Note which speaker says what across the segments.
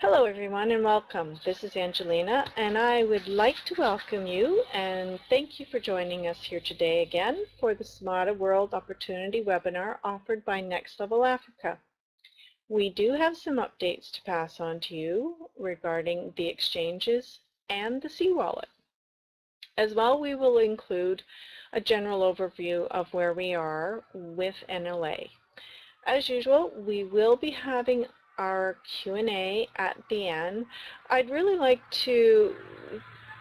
Speaker 1: Hello everyone and welcome. This is Angelina and I would like to welcome you and thank you for joining us here today again for the Smada World Opportunity webinar offered by Next Level Africa. We do have some updates to pass on to you regarding the exchanges and the C-Wallet. As well, we will include a general overview of where we are with NLA. As usual, we will be having our Q&A at the end. I'd really like to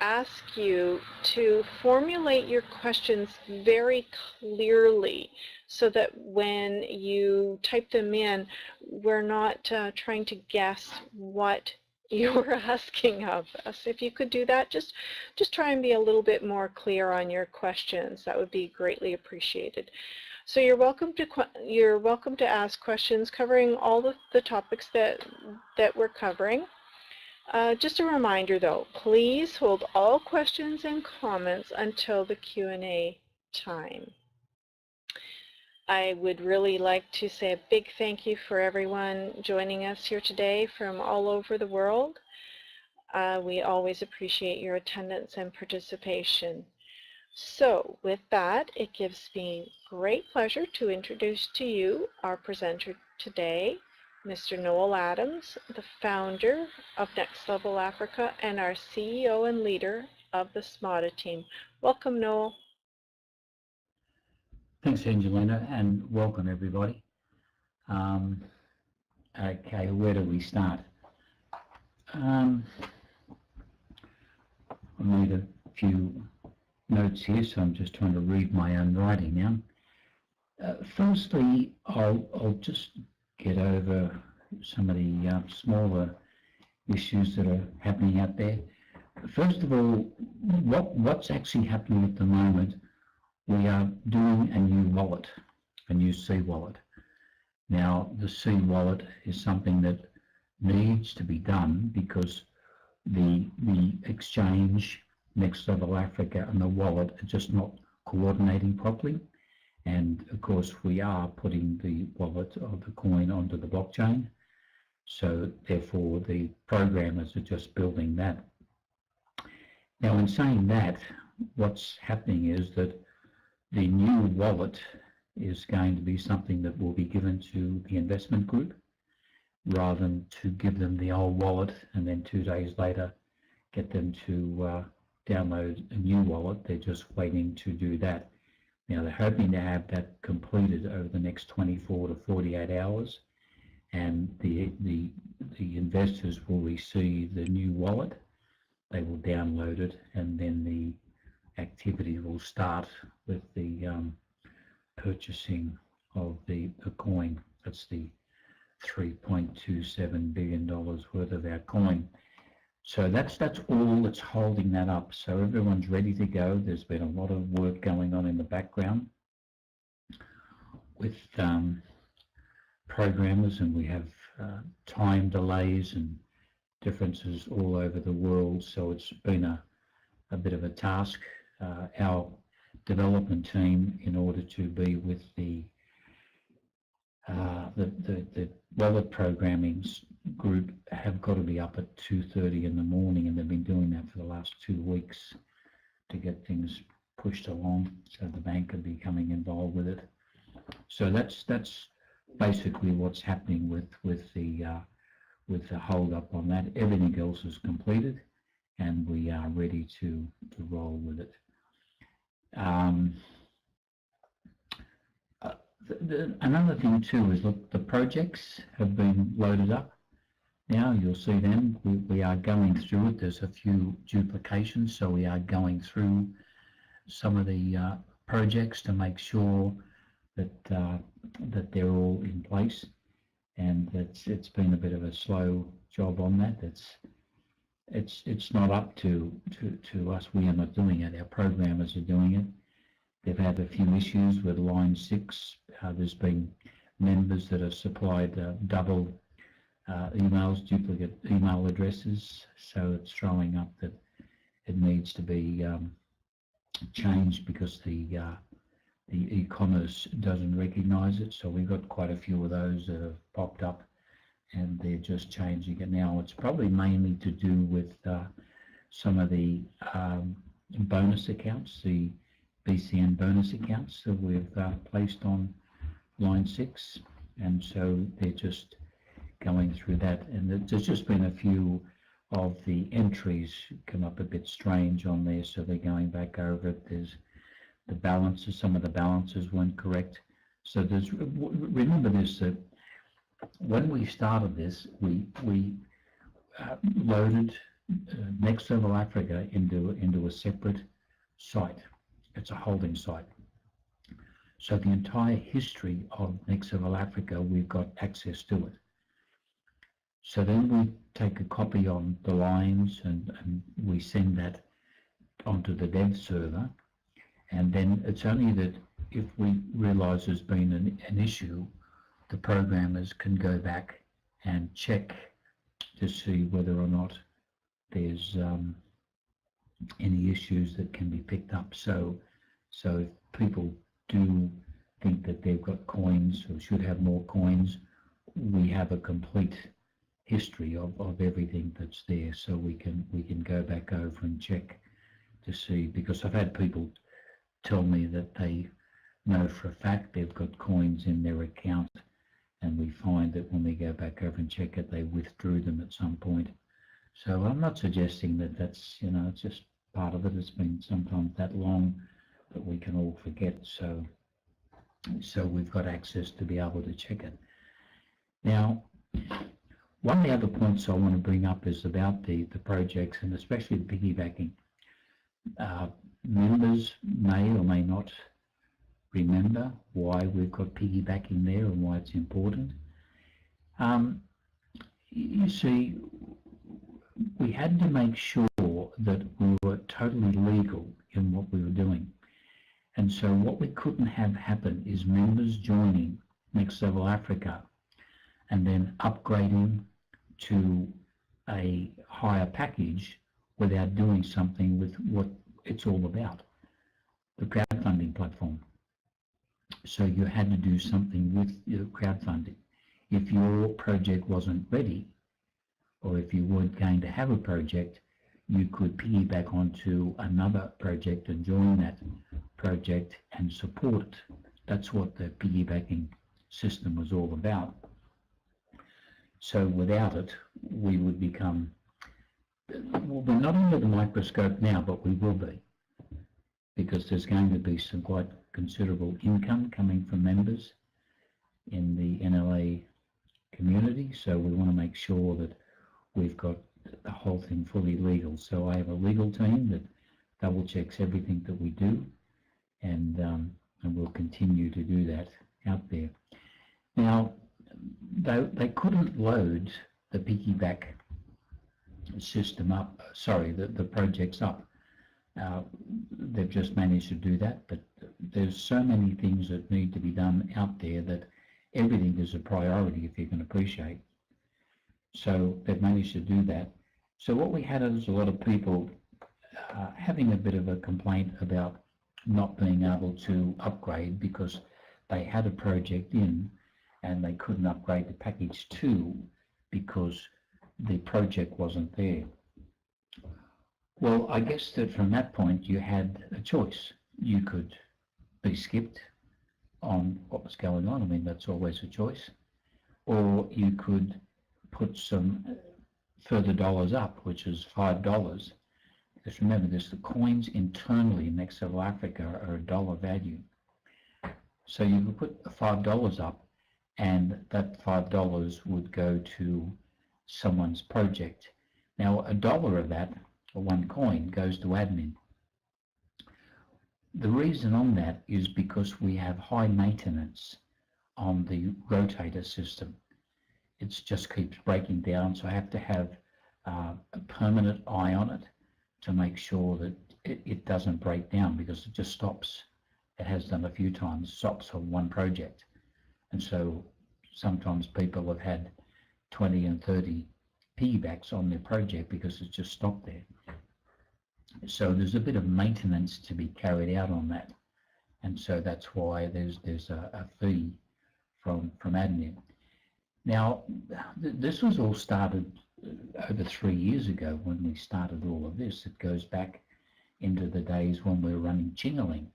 Speaker 1: ask you to formulate your questions very clearly so that when you type them in, we're not trying to guess what you're asking of us. If you could do that, just try and be a little bit more clear on your questions. That would be greatly appreciated. So you're welcome to ask questions covering all the topics that we're covering. Just a reminder though, please hold all questions and comments until the Q&A time. I would really like to say a big thank you for everyone joining us here today from all over the world. We always appreciate your attendance and participation. So with that, it gives me great pleasure to introduce to you our presenter today, Mr. Noel Adams, the founder of Next Level Africa and our CEO and leader of the Smada team. Welcome, Noel.
Speaker 2: Thanks, Angelina, and welcome everybody. Okay, where do we start? I need a few notes here, so I'm just trying to read my own writing now. Firstly, I'll just get over some of the smaller issues that are happening out there. First of all, what's actually happening at the moment, we are doing a new wallet, a new C-Wallet. Now, the C-Wallet is something that needs to be done because the exchange, Next Level Africa, and the wallet are just not coordinating properly. And of course, we are putting the wallet of the coin onto the blockchain. So therefore, the programmers are just building that. Now, in saying that, what's happening is that the new wallet is going to be something that will be given to the investment group rather than to give them the old wallet and then 2 days later get them to download a new wallet. They're just waiting to do that. Now they're hoping to have that completed over the next 24 to 48 hours, and the investors will receive the new wallet. They will download it, and then the activity will start with the purchasing of the coin. That's the $3.27 billion worth of our coin. So that's all that's holding that up. So everyone's ready to go. There's been a lot of work going on in the background with programmers, and we have time delays and differences all over the world. So it's been a bit of a task. Our development team, in order to be with the wallet programming group, have got to be up at 2:30 in the morning, and they've been doing that for the last 2 weeks to get things pushed along, so the bank can be becoming involved with it. So that's basically what's happening with the hold up on that. Everything else is completed, and we are ready to roll with it. Another thing too is, look, the projects have been loaded up. Now you'll see them. We are going through it. There's a few duplications, so we are going through some of the projects to make sure that that they're all in place. And it's been a bit of a slow job on that. It's not up to us. We are not doing it. Our programmers are doing it. They've had a few issues with line 6. There's been members that have supplied double emails, duplicate email addresses, so it's throwing up that it needs to be changed because the e-commerce doesn't recognize it. So we've got quite a few of those that have popped up and they're just changing it now. It's probably mainly to do with some of the bonus accounts, the BCN bonus accounts that we've placed on line 6, and so they're just going through that. And there's just been a few of the entries come up a bit strange on there, so they're going back over it. There's the balances, some of the balances weren't correct. So there's, remember this, that when we started this, we loaded Next Level Africa into a separate site. It's a holding site. So the entire history of Next Level Africa, we've got access to it. So then we take a copy on the lines and we send that onto the dev server. And then it's only that if we realize there's been an issue, the programmers can go back and check to see whether or not there's any issues that can be picked up. So if people do think that they've got coins or should have more coins, we have a complete history of everything that's there, so we can go back over and check to see, because I've had people tell me that they know for a fact they've got coins in their account, and we find that when we go back over and check it, they withdrew them at some point. So I'm not suggesting that that's, it's just part of it. It's been sometimes that long that we can all forget, so we've got access to be able to check it. Now, one of the other points I want to bring up is about the projects, and especially the piggybacking. Members may or may not remember why we've got piggybacking there and why it's important. You see, we had to make sure that we were totally legal in what we were doing. And so what we couldn't have happen is members joining Next Level Africa and then upgrading to a higher package without doing something with what it's all about, the crowdfunding platform. So you had to do something with your crowdfunding. If your project wasn't ready, or if you weren't going to have a project, you could piggyback onto another project and join that project and support it. That's what the piggybacking system was all about. So without it, we would become, well, we're not under the microscope now, but we will be, because there's going to be some quite considerable income coming from members in the NLA community. So we want to make sure that we've got the whole thing fully legal. So I have a legal team that double checks everything that we do, and we'll continue to do that out there. Now, they couldn't load the piggyback system up, the projects up. They've just managed to do that, but there's so many things that need to be done out there that everything is a priority, if you can appreciate. So they've managed to do that. So what we had is a lot of people having a bit of a complaint about not being able to upgrade because they had a project in and they couldn't upgrade to package 2 because the project wasn't there. Well, I guess that from that point you had a choice. You could be skipped on what was going on. I mean, that's always a choice. Or you could put some further dollars up, which is $5. Because remember this, the coins internally in Next Level Africa are $1 value. So you could put $5 up, and that $5 would go to someone's project. Now, $1 of that, or one coin, goes to admin. The reason on that is because we have high maintenance on the rotator system. It just keeps breaking down, so I have to have a permanent eye on it to make sure that it doesn't break down, because it just stops. It has done a few times, stops on one project. And so sometimes people have had 20 and 30 piggybacks on their project because it's just stopped there. So there's a bit of maintenance to be carried out on that. And so that's why there's a fee from admin. Now, this was all started over 3 years ago when we started all of this. It goes back into the days when we were running Chingaling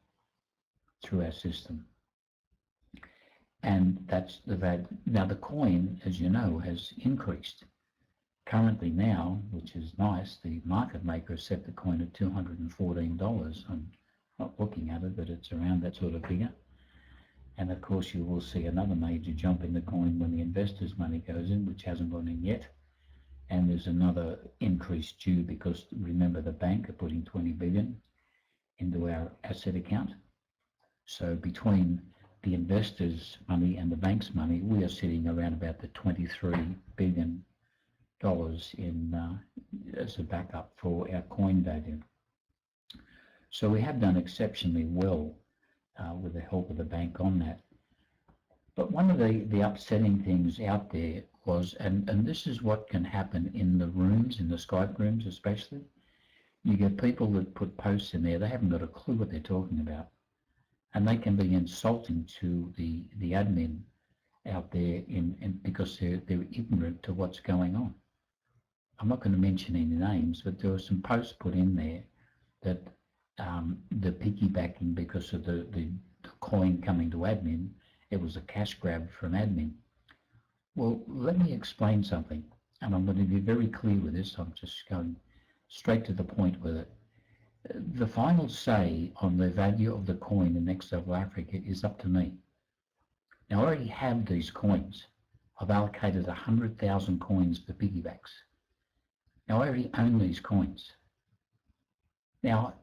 Speaker 2: through our system. And that's the value. Now, the coin, as you know, has increased. Currently now, which is nice, the market maker has set the coin at $214. I'm not looking at it, but it's around that sort of figure. And of course, you will see another major jump in the coin when the investors' money goes in, which hasn't gone in yet. And there's another increase due because, remember, the bank are putting 20 billion into our asset account. So between the investors' money and the bank's money, we are sitting around about the $23 billion in as a backup for our coin value. So we have done exceptionally well with the help of the bank on that. But one of the upsetting things out there was, and this is what can happen in the rooms, in the Skype rooms especially, you get people that put posts in there, they haven't got a clue what they're talking about. And they can be insulting to the admin out there because they're ignorant to what's going on. I'm not going to mention any names, but there were some posts put in there that the piggybacking because of the coin coming to admin, it was a cash grab from admin. Well, let me explain something, and I'm going to be very clear with this. I'm just going straight to the point with it. The final say on the value of the coin in Next Level Africa is up to me. Now, I already have these coins. I've allocated 100,000 coins for piggybacks. Now, I already own these coins. Now,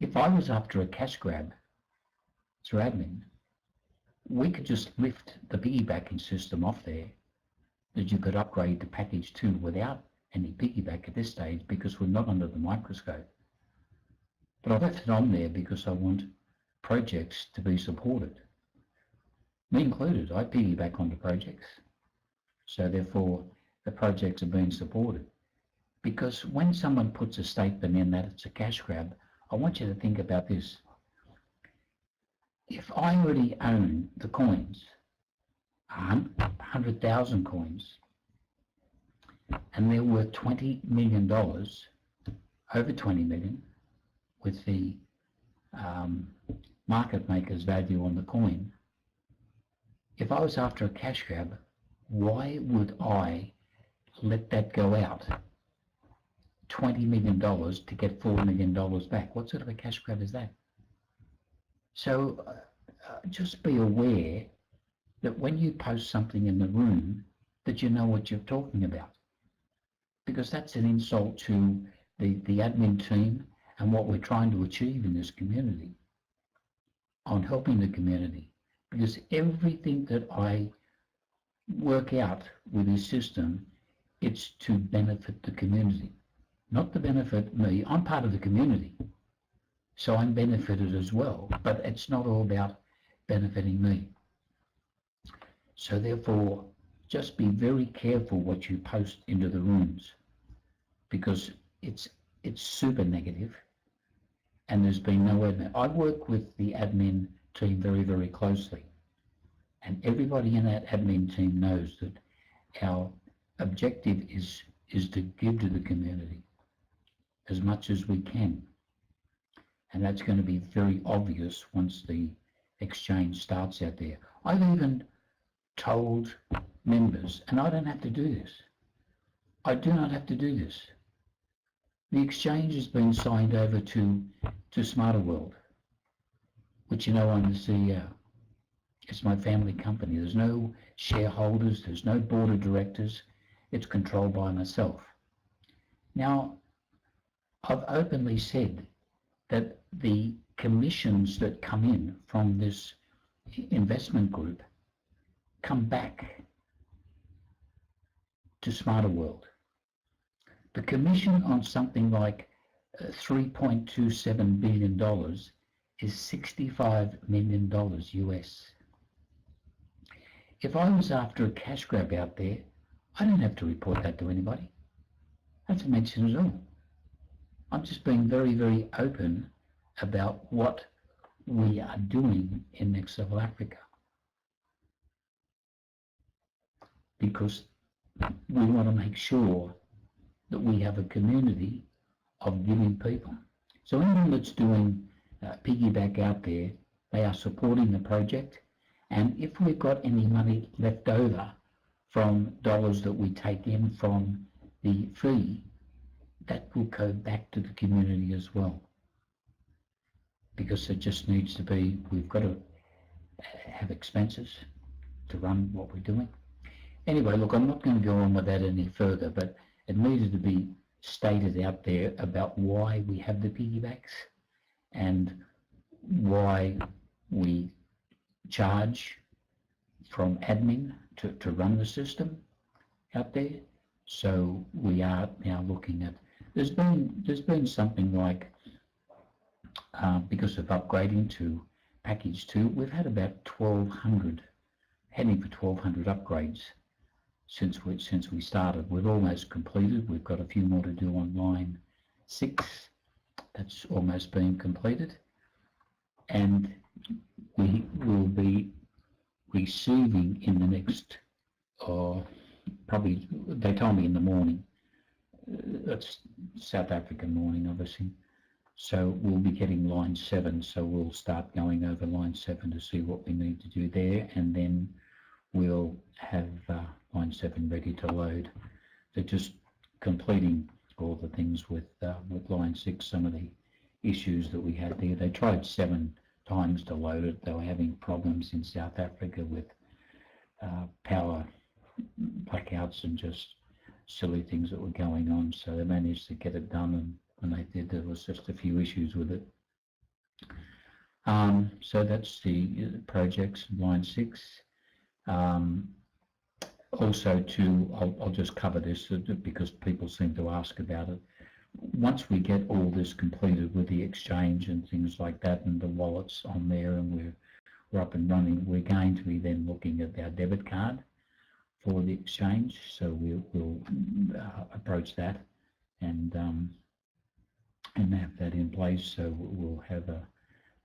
Speaker 2: if I was after a cash grab through admin, we could just lift the piggybacking system off there that you could upgrade to package 2 without any piggyback at this stage because we're not under the microscope. But I left it on there because I want projects to be supported. Me included, I piggyback onto projects. So therefore, the projects are being supported. Because when someone puts a statement in that it's a cash grab, I want you to think about this. If I already own the coins, 100,000 coins, and they're worth $20 million, over 20 million, with the market maker's value on the coin, if I was after a cash grab, why would I let that go out? $20 million to get $4 million back. What sort of a cash grab is that? So just be aware that when you post something in the room, that you know what you're talking about. Because that's an insult to the admin team and what we're trying to achieve in this community on helping the community. Because everything that I work out with this system, it's to benefit the community, not to benefit me. I'm part of the community, so I'm benefited as well, but it's not all about benefiting me. So therefore, just be very careful what you post into the rooms, because it's super negative, and there's been no admin. I work with the admin team very, very closely, and everybody in that admin team knows that our objective is to give to the community as much as we can, and that's going to be very obvious once the exchange starts out there. I've even told members, and I don't have to do this. I do not have to do this. The exchange has been signed over to Smada World, which you know I'm the CEO. It's my family company. There's no shareholders, there's no board of directors. It's controlled by myself. Now, I've openly said that the commissions that come in from this investment group come back to Smada World. The commission on something like $3.27 billion is $65 million US. If I was after a cash grab out there, I don't have to report that to anybody. I don't have to mention it at all. I'm just being very, very open about what we are doing in Next Level Africa. because we want to make sure that we have a community of giving people. So anyone that's doing piggyback out there, they are supporting the project, and if we've got any money left over from dollars that we take in from the fee, that will go back to the community as well, because it just needs to be, we've got to have expenses to run what we're doing. Anyway, look, I'm not going to go on with that any further, but it needed to be stated out there about why we have the piggybacks and why we charge from admin to run the system out there. So we are now looking at, there's been something like, because of upgrading to package 2, we've had about 1,200, heading for 1,200 upgrades since we started. We've almost completed. We've got a few more to do on line 6. That's almost been completed, and we will be receiving in the next, probably, they told me in the morning, that's South African morning obviously, so we'll be getting line 7, so we'll start going over line 7 to see what we need to do there, and then we'll have line 7 ready to load. They're just completing all the things with line 6, some of the issues that we had there. They tried 7 times to load it. They were having problems in South Africa with power blackouts and just silly things that were going on, so they managed to get it done, and when they did, there was just a few issues with it. So that's the projects, line 6. Also I'll just cover this because people seem to ask about it. Once we get all this completed with the exchange and things like that and the wallets on there and we're up and running, we're going to be then looking at our debit card for the exchange. So we'll approach that and have that in place. So we'll have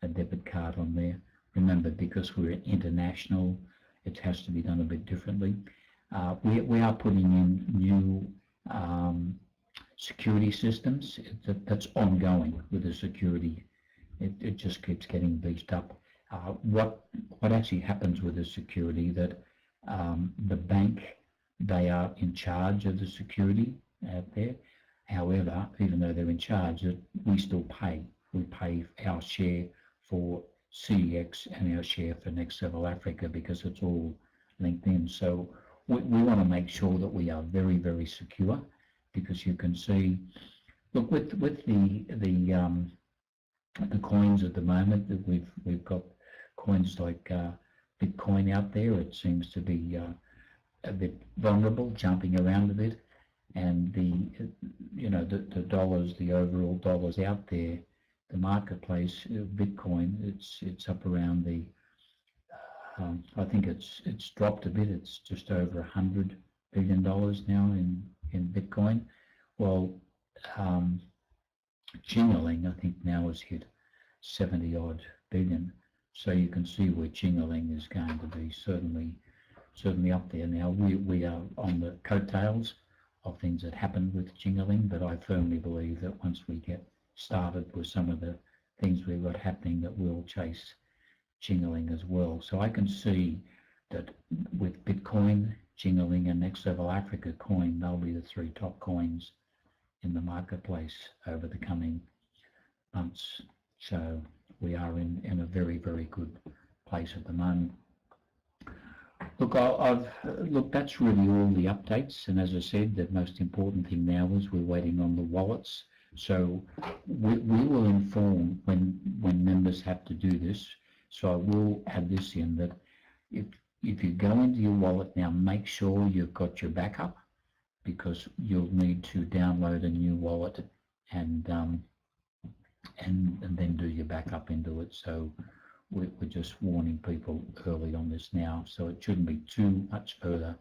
Speaker 2: a debit card on there. Remember, because we're international, it has to be done a bit differently. We are putting in new security systems. That's ongoing with the security. It just keeps getting beefed up. What actually happens with the security, that the bank, they are in charge of the security out there. However, even though they're in charge, we still pay. We pay our share for CEX and our share for Next Level Africa, because it's all linked in. So we want to make sure that we are very, very secure, because you can see, look, with the coins at the moment, that we've got coins like Bitcoin out there. It seems to be a bit vulnerable, jumping around a bit, and the dollars, the overall dollars out there, the marketplace, Bitcoin, it's up around the, I think it's dropped a bit. It's just over $100 billion now in Bitcoin. Well, Jingling, I think now has hit 70 odd billion. So you can see where Jingling is going to be certainly up there. Now we are on the coattails of things that happened with Jingling, but I firmly believe that once we get started with some of the things we've got happening, that we'll chase Jingling as well. So I can see that with Bitcoin, Jingling and Next Level Africa coin, they'll be the 3 top coins in the marketplace over the coming months. So we are in a very, very good place at the moment. Look, look, that's really all the updates, and as I said, the most important thing now is we're waiting on the wallets. So we will inform when members have to do this. So I will add this in, that if you go into your wallet now, make sure you've got your backup, because you'll need to download a new wallet and then do your backup into it. So we're just warning people early on this now, so it shouldn't be too much further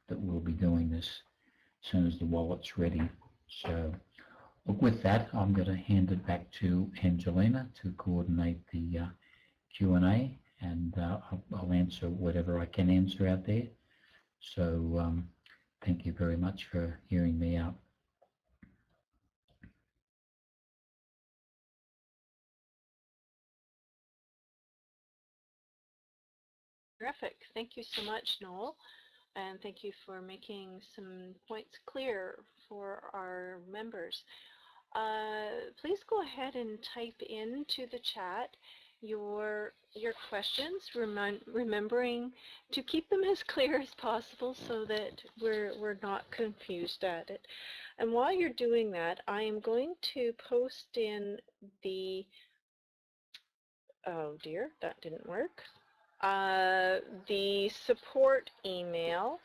Speaker 2: that we'll be doing this as soon as the wallet's ready. So look, with that, I'm going to hand it back to Angelina to coordinate the Q&A, and I'll answer whatever I can answer out there. So thank you very much for hearing me out.
Speaker 1: Terrific. Thank you so much, Noel. And thank you for making some points clear for our members. Please go ahead and type into the chat your questions, remembering to keep them as clear as possible so that we're not confused at it. And while you're doing that, I am going to post in the, oh dear, that didn't work, the support email,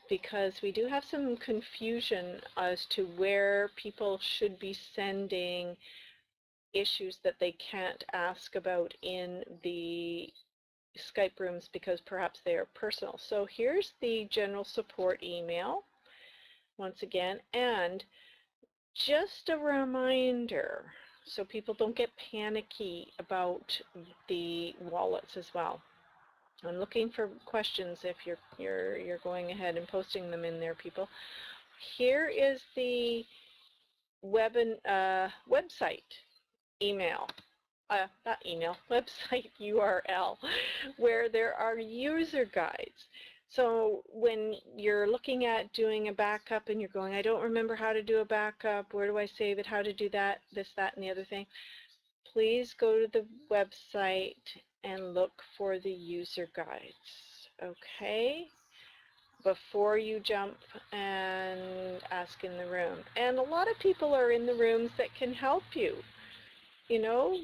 Speaker 1: because we do have some confusion as to where people should be sending issues that they can't ask about in the Skype rooms because perhaps they are personal. So here's the general support email once again, and just a reminder so people don't get panicky about the wallets as well. I'm looking for questions if you're going ahead and posting them in there, people. Here is the website email, not email, website URL, where there are user guides. So when you're looking at doing a backup and you're going, I don't remember how to do a backup, where do I save it, how to do that, this, that, and the other thing, please go to the website and look for the user guides, okay? Before you jump and ask in the room. And a lot of people are in the rooms that can help you. You know,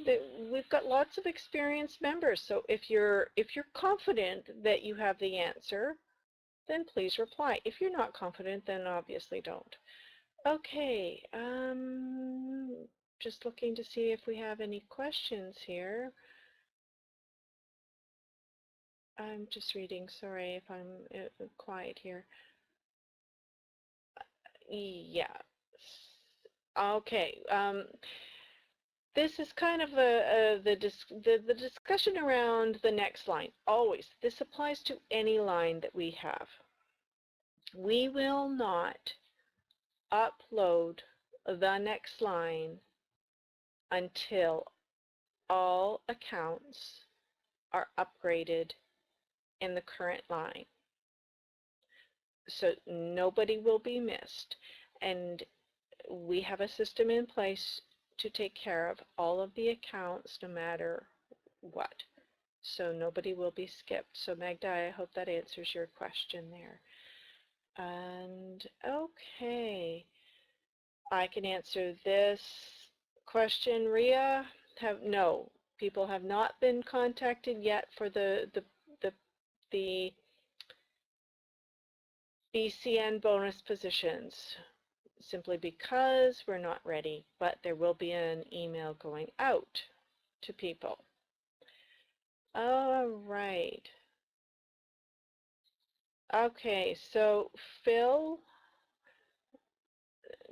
Speaker 1: we've got lots of experienced members, so if you're confident that you have the answer, then please reply. If you're not confident, then obviously don't. Okay, just looking to see if we have any questions here. I'm just reading, sorry if I'm quiet here. Yeah. Okay. This is kind of the discussion around the next line. Always, this applies to any line that we have. We will not upload the next line until all accounts are upgraded in the current line. So nobody will be missed. And we have a system in place to take care of all of the accounts no matter what. So nobody will be skipped. So Magda, I hope that answers your question there. And okay, I can answer this question. Ria, no, people have not been contacted yet for the BCN bonus positions, simply because we're not ready, but there will be an email going out to people. All right. Okay, so Phil,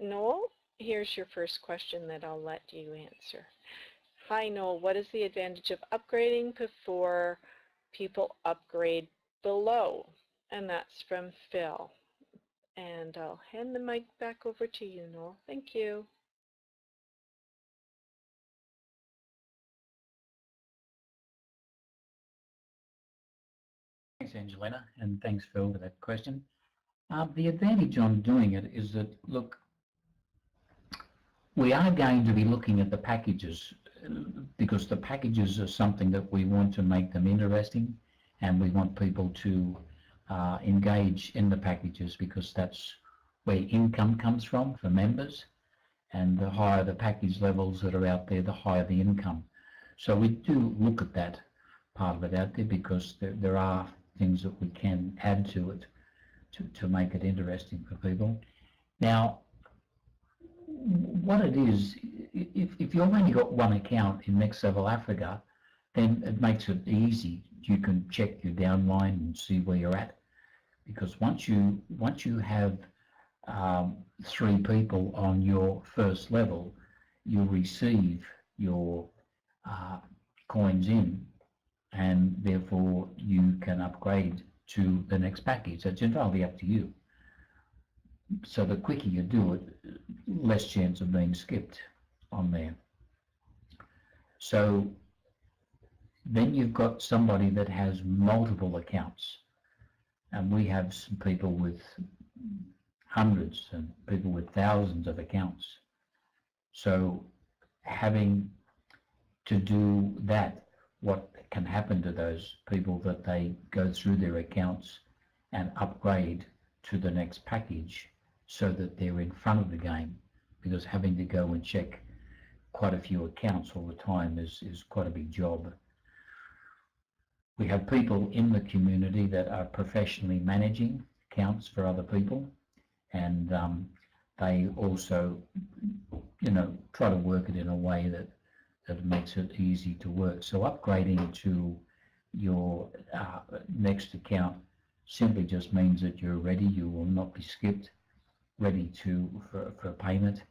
Speaker 1: Noel, here's your first question that I'll let you answer. Hi, Noel, what is the advantage of upgrading before people upgrade below? And that's from Phil. And I'll hand the mic back over to you, Noel. Thank you.
Speaker 2: Thanks, Angelina, and thanks, Phil, for that question. The advantage on doing it is that, look, we are going to be looking at the packages because the packages are something that we want to make them interesting, and we want people to engage in the packages because that's where income comes from for members, and the higher the package levels that are out there, the higher the income. So we do look at that part of it out there because there are things that we can add to it to make it interesting for people. Now, what it is, if you've only got one account in Next Level Africa, then it makes it easy. You can check your downline and see where you're at, because once you have 3 people on your first level, you'll receive your coins in, and therefore you can upgrade to the next package. It's entirely up to you. So the quicker you do it, less chance of being skipped on there. So then you've got somebody that has multiple accounts, and we have some people with hundreds and people with thousands of accounts. So having to do that, what can happen to those people that they go through their accounts and upgrade to the next package so that they're in front of the game, because having to go and check quite a few accounts all the time is quite a big job. We have people in the community that are professionally managing accounts for other people, and they also, try to work it in a way that makes it easy to work. So upgrading to your next account simply just means that you're ready. You will not be skipped, ready for payment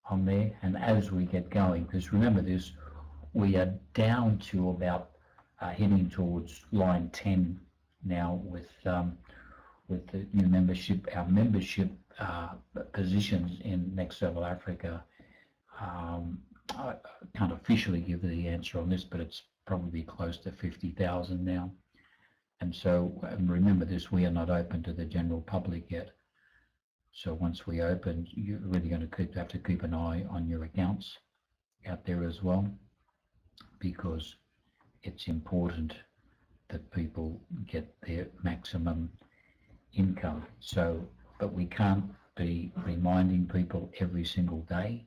Speaker 2: on there. And as we get going, because remember this, we are down to about heading towards line 10 now with the new membership. Our membership positions in Next Level Africa. I can't officially give the answer on this, but it's probably close to 50,000 now. And so, remember this, we are not open to the general public yet. So once we open, you're really going to have to keep an eye on your accounts out there as well, because it's important that people get their maximum income. So, but we can't be reminding people every single day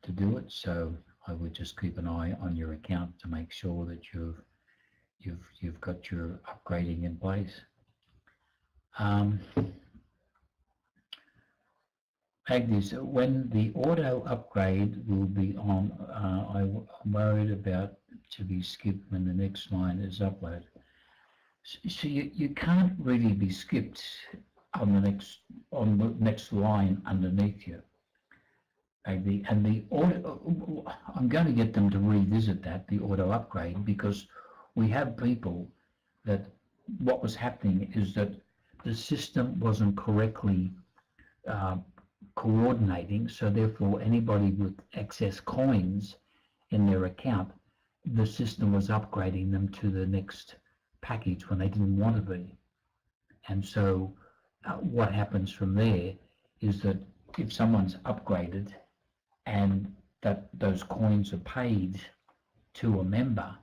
Speaker 2: to do it. So I would just keep an eye on your account to make sure that you've got your upgrading in place. Agnes, when the auto upgrade will be on, I'm worried about to be skipped when the next line is uploaded. So you can't really be skipped on the next line underneath you. And the auto, I'm going to get them to revisit that, the auto upgrade, because we have people that what was happening is that the system wasn't correctly coordinating, so therefore anybody with excess coins in their account, the system was upgrading them to the next package when they didn't want to be. And so what happens from there is that if someone's upgraded and that those coins are paid to a member,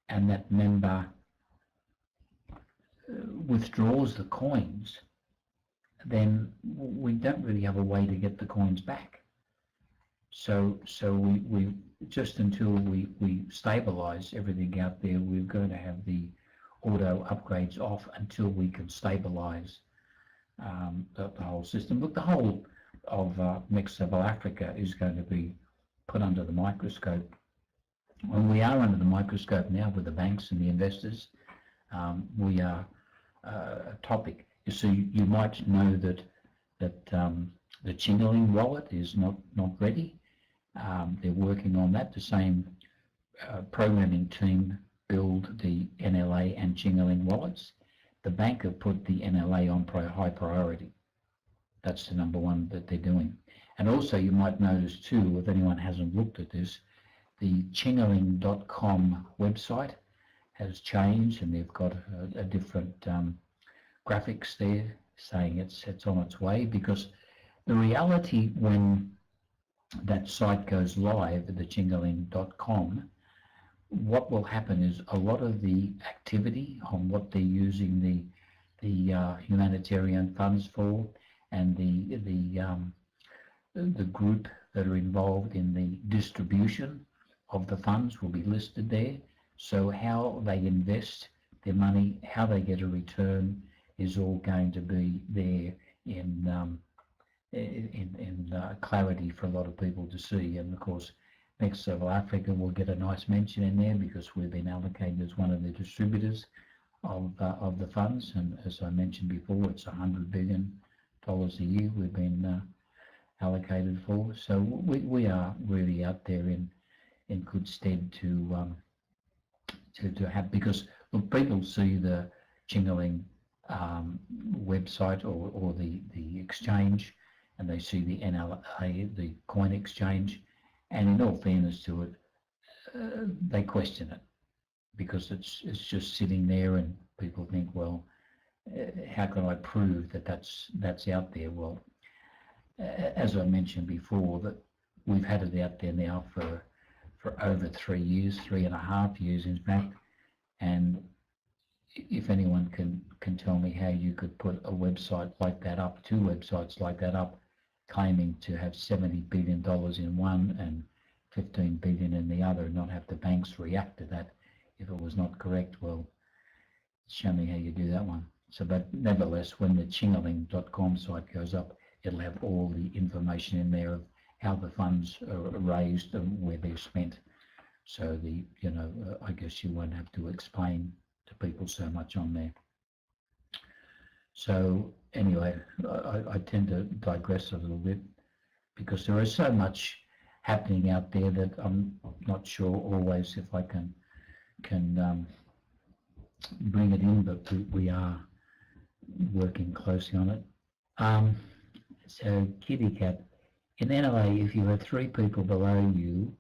Speaker 2: and that member withdraws the coins, then we don't really have a way to get the coins back. So we just until we stabilize everything out there, we're going to have the auto upgrades off until we can stabilize the whole system. Look, the whole of Next Level Africa is going to be put under the microscope. When we are under the microscope now with the banks and the investors, we are a topic. So you might know that the Chingaling wallet is not ready. They're working on that. The same programming team build the NLA and Chingaling wallets. The bank have put the NLA on high priority. That's the number one that they're doing. And also you might notice too, if anyone hasn't looked at this, the Chingaling.com website has changed, and they've got a different graphics there saying it's on its way, because the reality when that site goes live at the Chingaling.com, what will happen is a lot of the activity on what they're using the humanitarian funds for, and the group that are involved in the distribution of the funds will be listed there. So how they invest their money, how they get a return, is all going to be there in clarity for a lot of people to see. And of course, Next Level Africa will get a nice mention in there because we've been allocated as one of the distributors of the funds. And as I mentioned before, it's $100 billion a year we've been allocated for. So we are really out there in good stead to have, because look, people see the Chingaling website or the exchange, and they see the NLA, the coin exchange, and in all fairness to it, they question it because it's just sitting there, and people think, well, how can I prove that that's out there? Well, as I mentioned before, that we've had it out there now for over 3 years, 3.5 years in fact, and if anyone can tell me how you could put a website like that up, two websites like that up, claiming to have $70 billion in one and 15 billion in the other, and not have the banks react to that if it was not correct, well, show me how you do that one. So, but nevertheless, when the chingaling.com site goes up, it'll have all the information in there of how the funds are raised and where they're spent. So I guess you won't have to explain to people so much on there. So anyway, I tend to digress a little bit because there is so much happening out there that I'm not sure always if I can bring it in, but we are working closely on it. So Kitty Cat, in NLA, if you have 3 people below you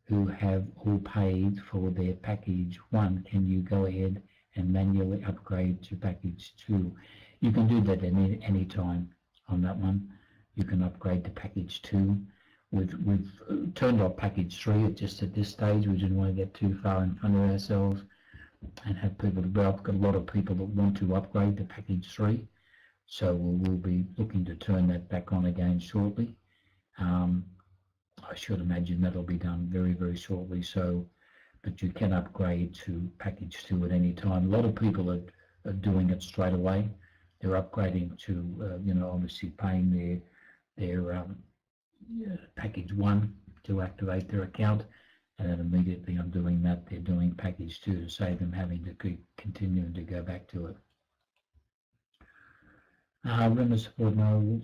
Speaker 2: who have all paid for their package 1, can you go ahead and manually upgrade to package 2? You can do that at any time on that one. You can upgrade to package 2. We've turned off package 3 just at this stage. We didn't want to get too far in front of ourselves and have people, but I've got a lot of people that want to upgrade to package 3. So we'll be looking to turn that back on again shortly. I should imagine that'll be done very, very shortly. So, but you can upgrade to package 2 at any time. A lot of people are doing it straight away. They're upgrading to, obviously paying their package 1 to activate their account, and then immediately on doing that, they're doing package 2 to save them having to keep continuing to go back to it. Remember support now, will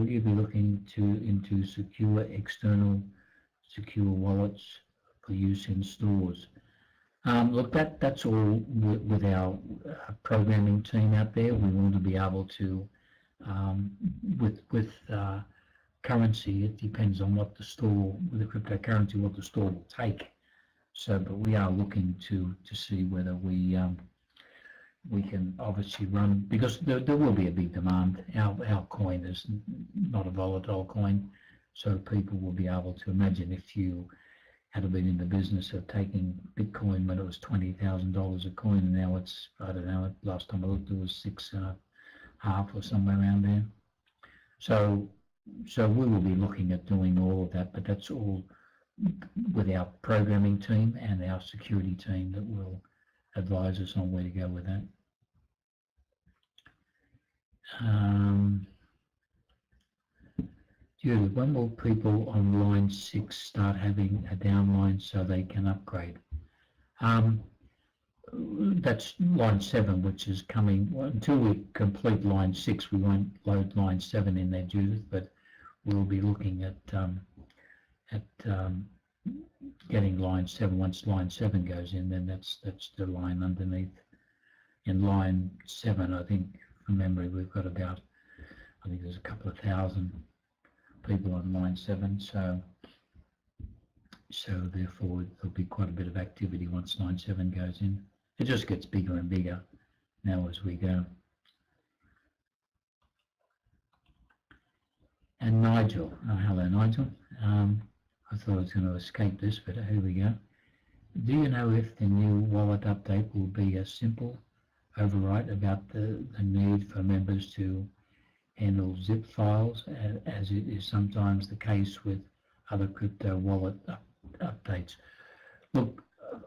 Speaker 2: you be looking into secure external secure wallets for use in stores? Look, that's all with our programming team out there. We want to be able to, with currency, it depends on what the store, with the cryptocurrency, what the store will take. So, but we are looking to see whether we can obviously run, because there will be a big demand. Our coin is not a volatile coin, so people will be able to imagine if you had been in the business of taking Bitcoin when it was $20,000 a coin, and now it's, I don't know, last time I looked it was 6.5 or somewhere around there. So we will be looking at doing all of that, but that's all with our programming team and our security team that will advise us on where to go with that. Judy, when will people on line 6 start having a downline so they can upgrade? That's line 7, which is coming. Well, until we complete line 6, we won't load line 7 in there, Judith, but we'll be looking at getting line 7. Once line 7 goes in, then that's the line underneath. In line 7, I think, from memory, we've got about, I think there's a couple of thousand people on line 7, so therefore there'll be quite a bit of activity once line 7 goes in. It just gets bigger and bigger now as we go. And Nigel, hello Nigel. I thought I was going to escape this, but here we go. Do you know if the new wallet update will be a simple overwrite about the need for members to handle zip files, as it is sometimes the case with other crypto wallet updates? Look,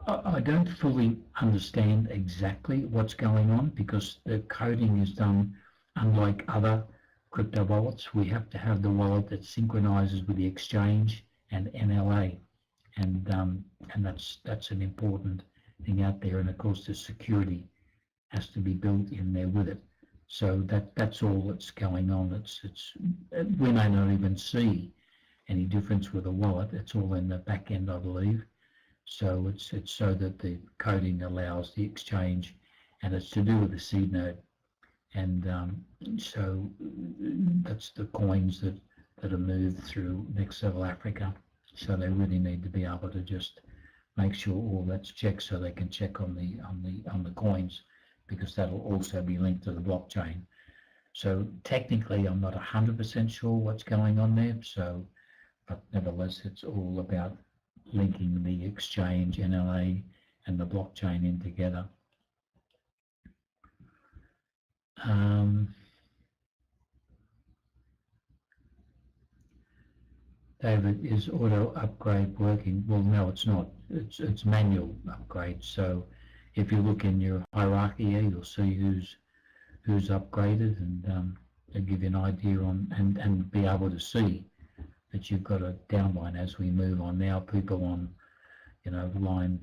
Speaker 2: I don't fully understand exactly what's going on because the coding is done unlike other crypto wallets. We have to have the wallet that synchronizes with the exchange and NLA, and that's an important thing out there. And of course, the security has to be built in there with it. So that's all that's going on. We may not even see any difference with a wallet. It's all in the back end, I believe. So it's so that the coding allows the exchange, and it's to do with the seed node. And so that's the coins that are moved through Next Level Africa. So they really need to be able to just make sure all that's checked, so they can check on the coins, because that'll also be linked to the blockchain. So technically, I'm not 100% sure what's going on there. So, but nevertheless, it's all about linking the exchange, NLA, and the blockchain in together. David, is auto upgrade working? Well, no, it's not. It's manual upgrade. So if you look in your hierarchy here, you'll see who's upgraded, and they'll give you an idea on, and be able to see that you've got a downline as we move on. Now people on, line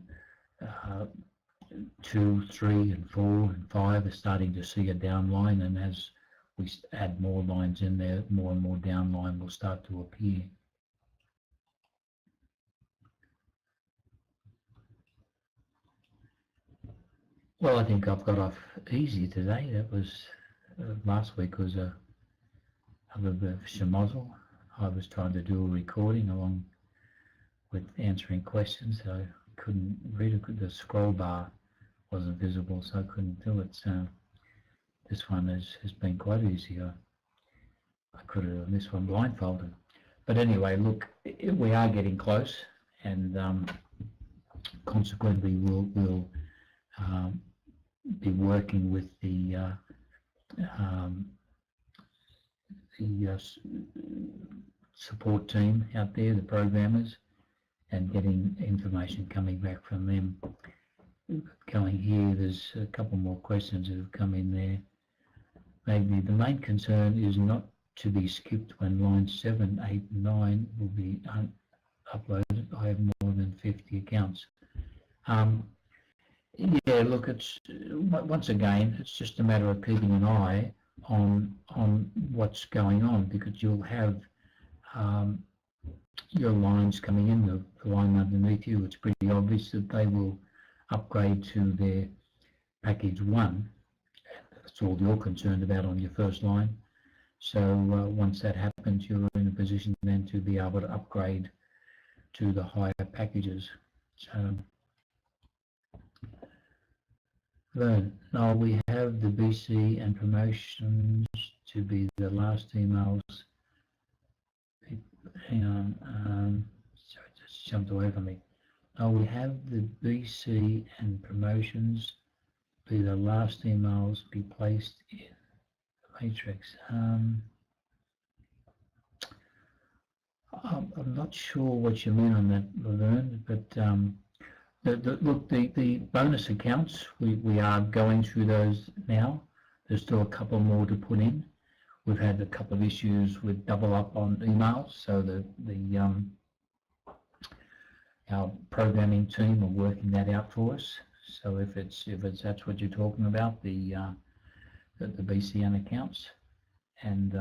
Speaker 2: 2, 3, and 4, and 5 are starting to see a downline, and as we add more lines in there, more and more downline will start to appear. Well, I think I've got off easy today. That was last week was a bit of schmozzle. I was trying to do a recording along with answering questions, so I couldn't read it. The scroll bar wasn't visible, so I couldn't do it. So this one has been quite easy. I could have done this one blindfolded. But anyway, look, we are getting close, and consequently we'll be working with the support team out there, the programmers, and getting information coming back from them. Going here, there's a couple more questions that have come in there. Maybe the main concern is not to be skipped when lines 7, 8, and 9 will be uploaded. I have more than 50 accounts. Yeah, look, it's once again, it's just a matter of keeping an eye on what's going on, because you'll have your lines coming in, the line underneath you. It's pretty obvious that they will upgrade to their package 1. That's all you're concerned about on your first line. So once that happens, you're in a position then to be able to upgrade to the higher packages. So now we have the BC and promotions to be the last emails. Hang on, sorry, it just jumped away from me. Now we have the BC and promotions be the last emails be placed in the matrix. I'm not sure what you mean on that, Laverne, but look, the bonus accounts, we are going through those now. There's still a couple more to put in. We've had a couple of issues with double up on emails, so our programming team are working that out for us. So if that's what you're talking about, the BCN accounts, and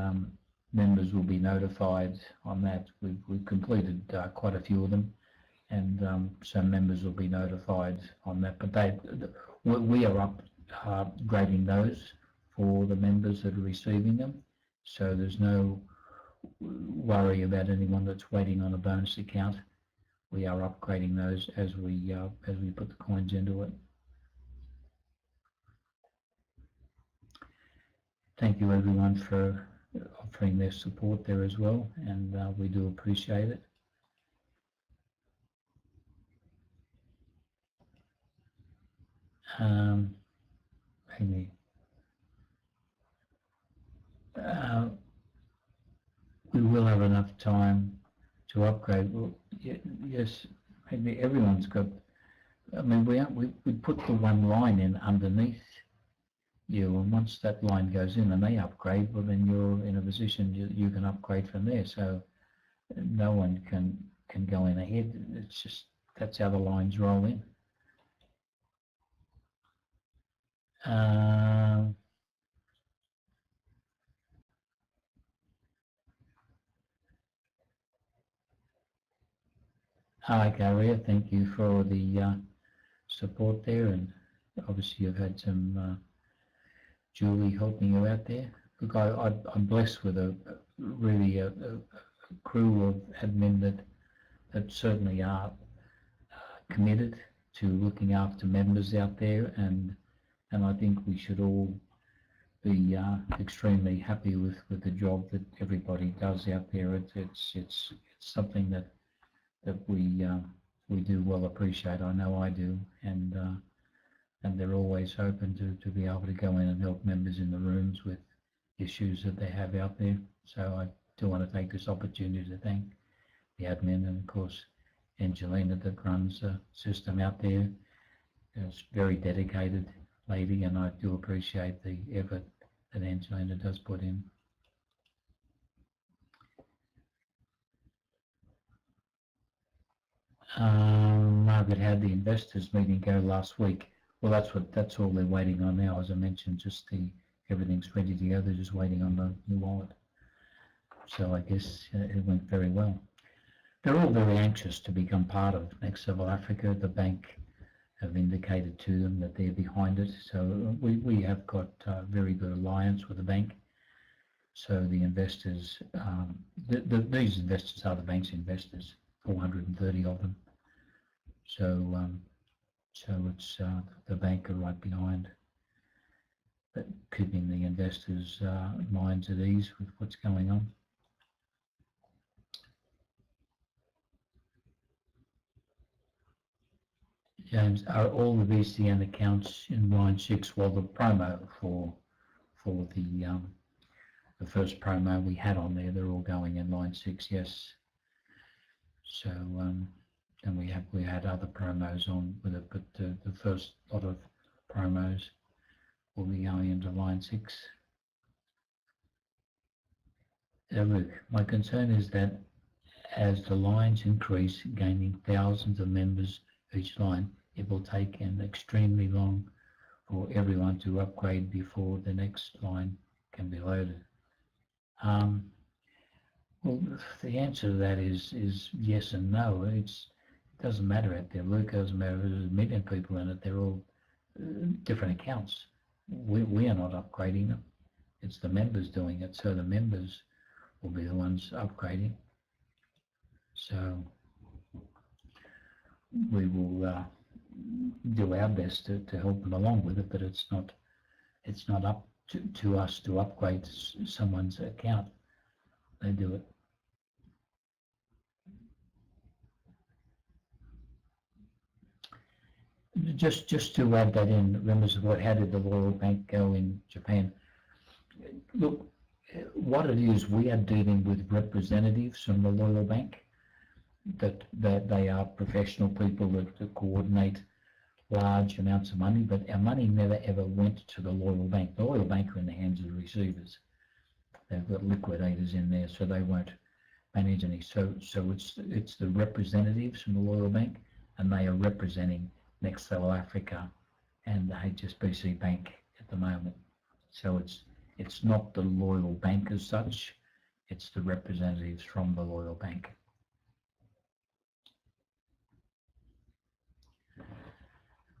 Speaker 2: members will be notified on that. We've completed quite a few of them, and so members will be notified on that. But we are upgrading those for the members that are receiving them. So there's no worry about anyone that's waiting on a bonus account. We are upgrading those as we put the coins into it. Thank you everyone for offering their support there as well, and we do appreciate it. Maybe we will have enough time to upgrade. Well, yes, maybe everyone's got. I mean, we put the one line in underneath you, and once that line goes in and they upgrade, well then you're in a position you can upgrade from there. So no one can go in ahead. It's just that's how the lines roll in. Hi, Garia. Thank you for the support there, and obviously you've had some Julie helping you out there. Look, I'm blessed with really a crew of admin that certainly are committed to looking after members out there, and I think we should all be extremely happy with the job that everybody does out there. It's something that we do well appreciate. I know I do, and they're always open to be able to go in and help members in the rooms with issues that they have out there. So I do want to take this opportunity to thank the admin and of course Angelina that runs the system out there. It's a very dedicated lady, and I do appreciate the effort that Angelina does put in. Margaret, had the investors meeting go last week? Well, that's all they're waiting on now. As I mentioned, just everything's ready to go. They're just waiting on the new wallet. So I guess it went very well. They're all very anxious to become part of Next Level Africa. The bank have indicated to them that they're behind it. So we have got a very good alliance with the bank. So the investors, these investors are the bank's investors, 430 of them. So it's the bank are right behind, but keeping the investors' minds at ease with what's going on. James, are all the VCN accounts in line 6? Well, the promo for the first promo we had on there, they're all going in line 6, yes. So and we had other promos on with it, but the first lot of promos will be going into line 6. Look, my concern is that as the lines increase, gaining thousands of members each line, it will take an extremely long for everyone to upgrade before the next line can be loaded. Well, the answer to that is yes and no. It doesn't matter out there. Luke, doesn't matter. There's a million people in it. They're all different accounts. We are not upgrading them. It's the members doing it. So the members will be the ones upgrading. So we will do our best to help them along with it, but it's not up to us to upgrade someone's account. They do it. Just to add that in, remembers how did the Royal Bank go in Japan? Look, what it is, we are dealing with representatives from the Royal Bank, that they are professional people that coordinate large amounts of money, but our money never ever went to the Royal Bank. The Royal Bank are in the hands of the receivers. They've got liquidators in there, so they won't manage any. So it's the representatives from the Royal Bank, and they are representing Next Level Africa and the HSBC Bank at the moment. So it's not the Royal Bank as such, it's the representatives from the Royal Bank.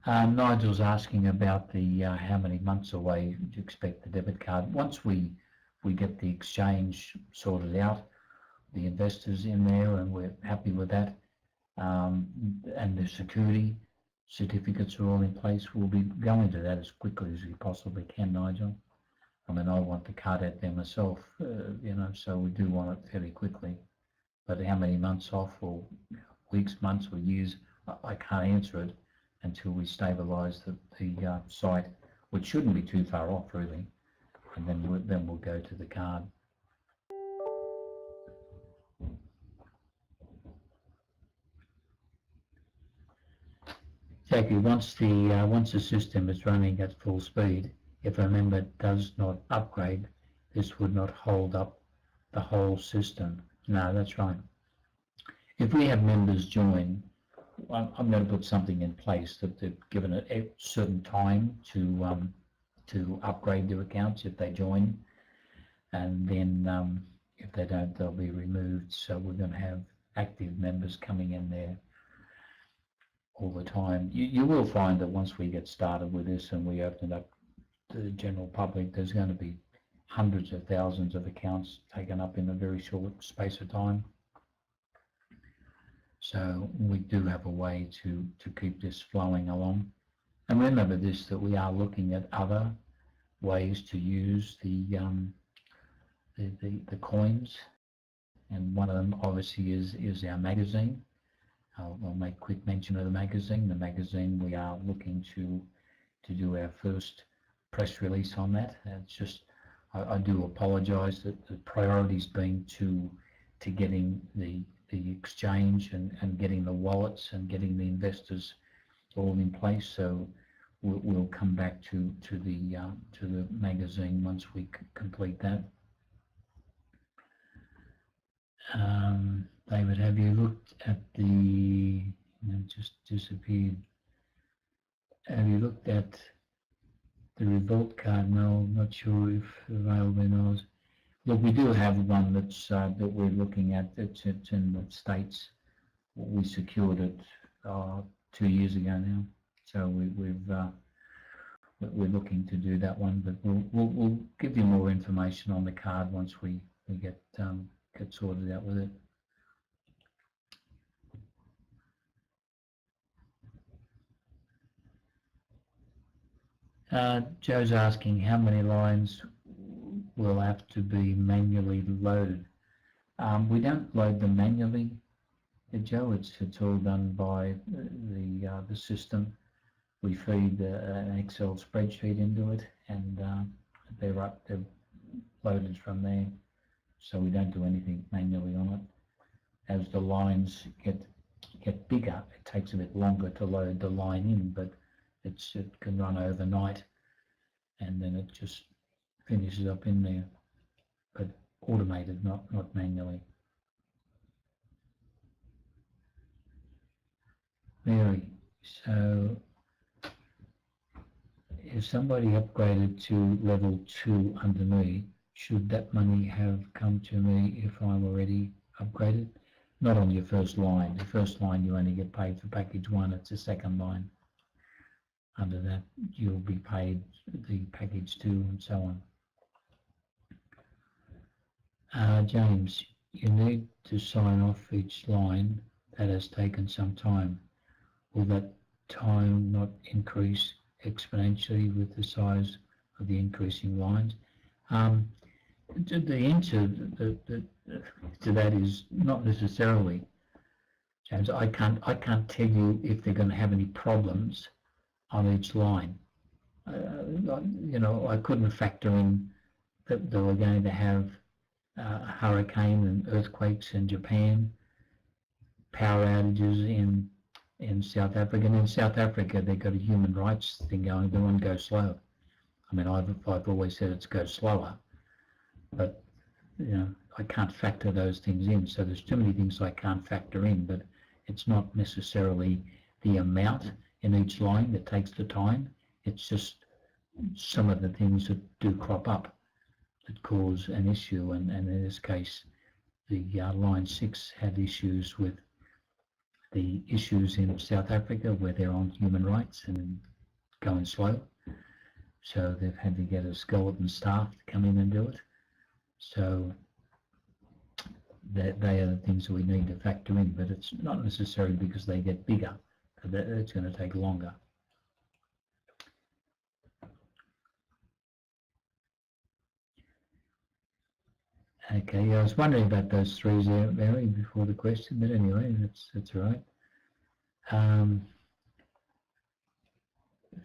Speaker 2: Nigel's asking about the how many months away do you expect the debit card? Once we get the exchange sorted out, the investors in there, and we're happy with that, and the security certificates are all in place, we'll be going to that as quickly as we possibly can, Nigel. I mean, I want the card out there myself, so we do want it fairly quickly. But how many months off, or weeks, months, or years, I can't answer it until we stabilise the site, which shouldn't be too far off really, and then we'll go to the card. Jackie, once the system is running at full speed, if a member does not upgrade, this would not hold up the whole system. No, that's right. If we have members join, I'm going to put something in place that they're given a certain time to upgrade their accounts if they join, and then if they don't, they'll be removed. So we're going to have active members coming in there all the time. You will find that once we get started with this and we open it up to the general public, there's going to be hundreds of thousands of accounts taken up in a very short space of time. So we do have a way to keep this flowing along. And remember this, that we are looking at other ways to use the coins, and one of them obviously is our magazine. I'll make quick mention of the magazine. The magazine, we are looking to do our first press release on that. It's just, I do apologise that the priority's been to getting the exchange and getting the wallets and getting the investors all in place. So we'll come back to the magazine once we complete that. David, have you looked at the, it just disappeared. Have you looked at the revolt card? No, not sure if available in Oz. Look, we do have one that's that we're looking at. It's in the States. We secured it 2 years ago now, so we're looking to do that one. But we'll give you more information on the card once we get sorted out with it. Joe's asking how many lines will have to be manually loaded. We don't load them manually, Joe. It's all done by the system. We feed an Excel spreadsheet into it, and they're loaded from there. So we don't do anything manually on it. As the lines get bigger, it takes a bit longer to load the line in, but it can run overnight, and then it just finishes up in there, but automated, not manually. Mary, so if somebody upgraded to level 2 under me, should that money have come to me if I'm already upgraded? Not on your first line. The first line you only get paid for package 1, it's the second line. Under that you'll be paid the package 2 and so on. James, you need to sign off each line. That has taken some time. Will that time not increase exponentially with the size of the increasing lines? The answer to that is not necessarily, James. I can't tell you if they're going to have any problems on each line. You know, I couldn't factor in that they were going to have hurricane and earthquakes in Japan, power outages in South Africa. And in South Africa, they've got a human rights thing going. They want to go slow. I mean, I've always said it's go slower, but you know, I can't factor those things in. So there's too many things I can't factor in. But it's not necessarily the amount in each line that takes the time. It's just some of the things that do crop up that cause an issue. And in this case, the line 6 had issues with the issues in South Africa where they're on human rights and going slow. So they've had to get a skeleton staff to come in and do it. So they are the things that we need to factor in, but it's not necessarily because they get bigger. It's going to take longer. Okay, I was wondering about those 3s there, Mary, before the question, but anyway, that's all right.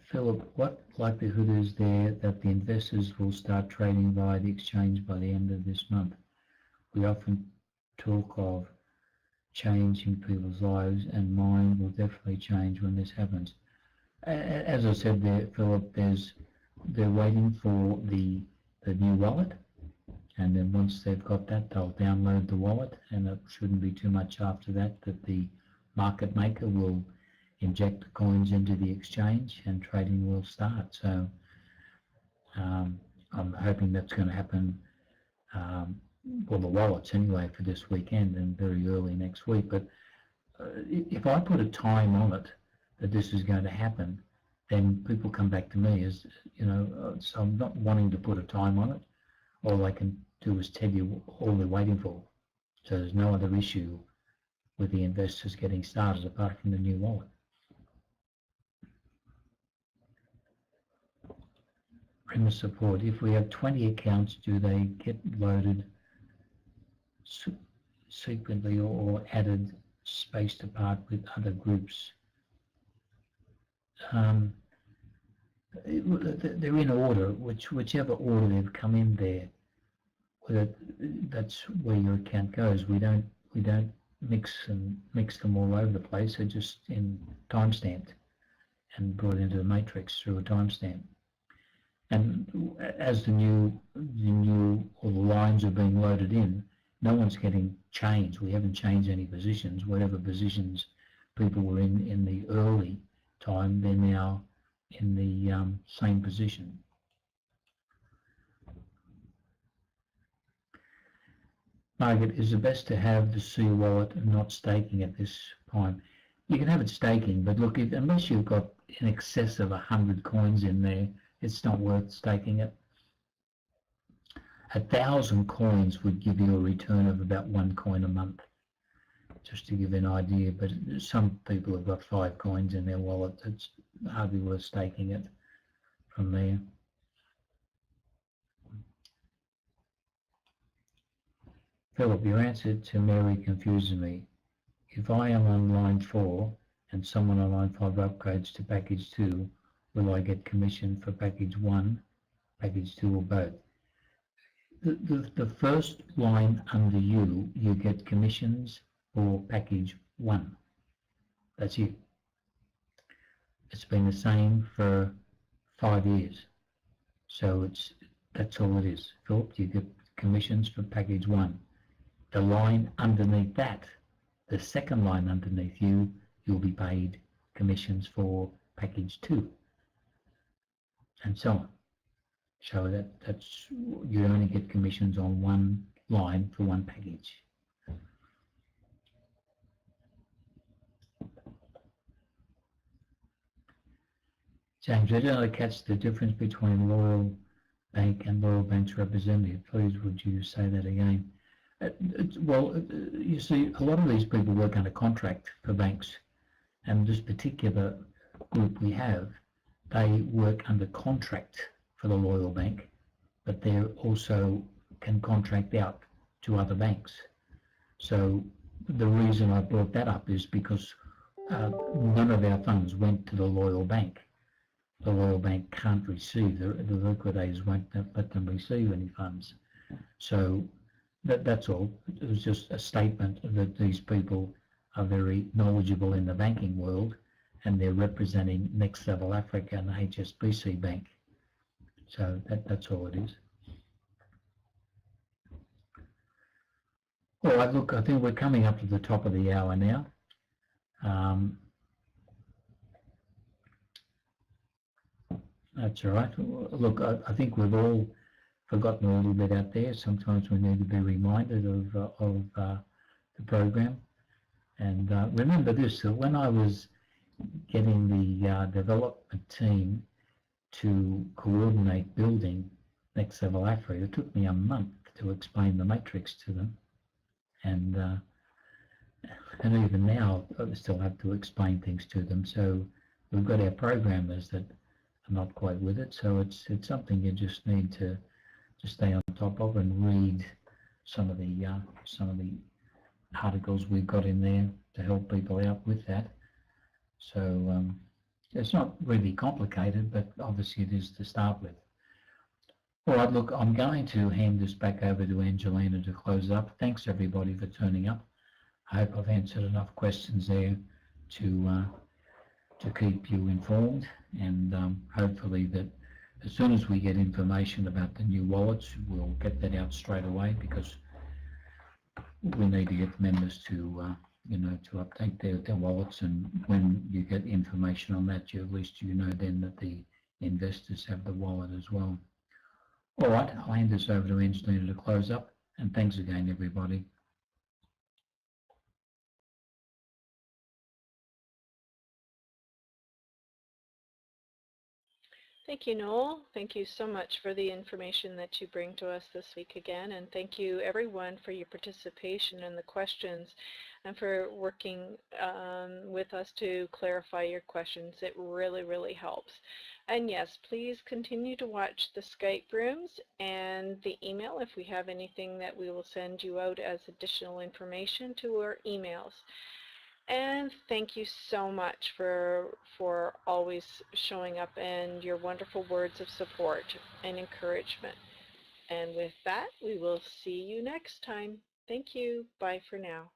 Speaker 2: Philip, what likelihood is there that the investors will start trading via the exchange by the end of this month? We often talk of change in people's lives, and mine will definitely change when this happens. As I said there, Philip, they're waiting for the new wallet, and then once they've got that, they'll download the wallet, and it shouldn't be too much after that the market maker will inject the coins into the exchange and trading will start. So I'm hoping that's going to happen, well, the wallets anyway, for this weekend and very early next week. But if I put a time on it, that this is going to happen, then people come back to me as, so I'm not wanting to put a time on it. All I can do is tell you all they're waiting for. So there's no other issue with the investors getting started apart from the new wallet. Premise support. If we have 20 accounts, do they get loaded sequentially or added spaced apart with other groups? They're in order, whichever order they've come in there. That's where your account goes. We don't mix them all over the place. They're just in timestamped and brought into the matrix through a timestamp. And as the new or the lines are being loaded in, no one's getting changed. We haven't changed any positions. Whatever positions people were in the early time, they're now in the same position. Margaret, is it best to have the C wallet and not staking at this time? You can have it staking, but look, unless you've got in excess of 100 coins in there, it's not worth staking it. 1,000 coins would give you a return of about 1 coin a month, just to give you an idea. But some people have got 5 coins in their wallet. It's hardly worth staking it from there. Philip, your answer to Mary confuses me. If I am on line 4 and someone on line 5 upgrades to package 2, will I get commission for package 1, package 2, or both? The first line under you get commissions for package 1. That's it. It's been the same for 5 years. So that's all it is. Philip, you get commissions for package 1. The line underneath that, the second line underneath you, you'll be paid commissions for package 2. And so on. So that's you only get commissions on one line for one package. James, I don't catch the difference between Loyal Bank and Loyal Bank's representative. Please, would you say that again? You see, a lot of these people work under contract for banks, and this particular group we have, they work under contract for the Loyal Bank, but they also can contract out to other banks. So the reason I brought that up is because none of our funds went to the Loyal Bank. The Loyal Bank can't receive, the liquidators won't let them receive any funds. So that's all. It was just a statement that these people are very knowledgeable in the banking world, and they're representing Next Level Africa and HSBC Bank. So that's all it is. All right, look, I think we're coming up to the top of the hour now. That's all right. Look, I think we've all forgotten a little bit out there. Sometimes we need to be reminded of the program. And remember this, that when I was getting the development team to coordinate building Next Level Africa, it took me a month to explain the matrix to them. And even now, I still have to explain things to them. So we've got our programmers that are not quite with it. So it's something you just need to stay on top of and read some of the articles we've got in there to help people out with that. So it's not really complicated, but obviously it is to start with. All right, look, I'm going to hand this back over to Angelina to close up. Thanks everybody for turning up. I hope I've answered enough questions there to keep you informed, and hopefully that as soon as we get information about the new wallets, we'll get that out straight away, because we need to get members to to update their wallets, and when you get information on that, at least you know then that the investors have the wallet as well. All right, I'll hand this over to Angelina to close up, and thanks again everybody.
Speaker 1: Thank you, Noel. Thank you so much for the information that you bring to us this week again, and thank you everyone for your participation and the questions and for working with us to clarify your questions. It really, really helps. And yes, please continue to watch the Skype rooms and the email if we have anything that we will send you out as additional information to our emails. And thank you so much for always showing up and your wonderful words of support and encouragement. And with that, we will see you next time. Thank you. Bye for now.